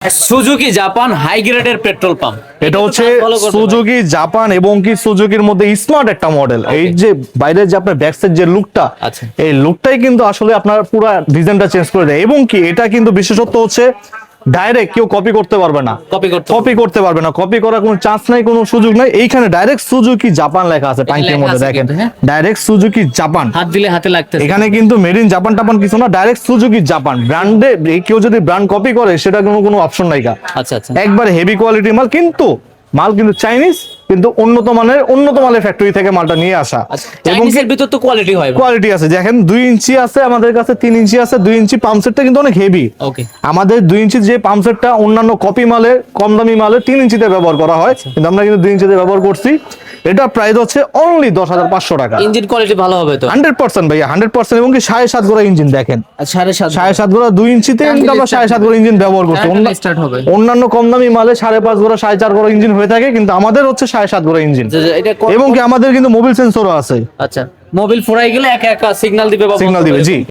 Suzuki Japan high গ্রেডের petrol pump. এটা হচ্ছে সুজুকি জাপান এবং কি সুজুকির মধ্যে স্মার্ট একটা মডেল। এই যে বাইরের যে আপনার ব্যাক সাইড যে লুকটা, আচ্ছা, এই লুকটাই কিন্তু আসলে আপনার পুরো ডিজাইনটা চেঞ্জ করে দেয়। এবং কি এটা কিন্তু বিশেষত্ব হচ্ছে ডাইরেক্ট কেউ কপি করতে পারবে না, কপি করতে পারবে না, কপি করার কোনো চান্স নাই, কোনো সুযোগ নাই। এইখানে ডাইরেক্ট সুজুকি জাপান লেখা আছে ট্যাঙ্কির মধ্যে, দেখেন ডাইরেক্ট সুজুকি জাপান, হাত দিলে হাতে লাগতেছে। এখানে কিন্তু মেড ইন জাপান টাপান কিছু না, ডাইরেক্ট সুজুকি জাপান ব্র্যান্ডে। কেউ যদি ব্র্যান্ড কপি করে সেটা কোনো অপশন নাই। আচ্ছা আচ্ছা, একবারে হেভি কোয়ালিটির মাল, কিন্তু মাল কিন্তু চাইনিজ, কিন্তু উন্নত মানের ফ্যাক্টরি থেকে মালটা নিয়ে আসা। এবং এর ভিতর তো কোয়ালিটি হয়, কোয়ালিটি আছে। দেখেন 2 ইঞ্চি আছে আমাদের কাছে, 3 ইঞ্চি আছে। 2 ইঞ্চি পাম্প সেটটা কিন্তু অনেক হেভি। ওকে, আমাদের 2 ইঞ্চি যে পাম্প সেটটা অন্যান্য কপি মালের, কম দামি মালের 3 ইঞ্চিতে ব্যবহার করা হয়, কিন্তু আমরা কিন্তু 2 ইঞ্চিতে ব্যবহার করছি। এটা প্রাইস হচ্ছে অনলি 10,500 টাকা। ইঞ্জিন কোয়ালিটি ভালো হবে তো 100% ভাইয়া, 100%। এবং কি 7.5 গোড়া ইঞ্জিন দেখেন, 7.5 গোড়া 2 ইঞ্চিতে আমরা 7.5 গোড়া ইঞ্জিন ব্যবহার করছি। স্টার্ট হবে। অন্যান্য কম দামি মালে 5.5 গোড়া 4.5 গোড়া ইঞ্জিন হয়ে থাকে, কিন্তু আমাদের হচ্ছে 7.5 গোড়া ইঞ্জিন। এবং কি আমাদের কিন্তু মোবিল সেন্সরও আছে। আচ্ছা, মোবিল ফুরাই গেলে একা একা সিগন্যাল দিবে, জি।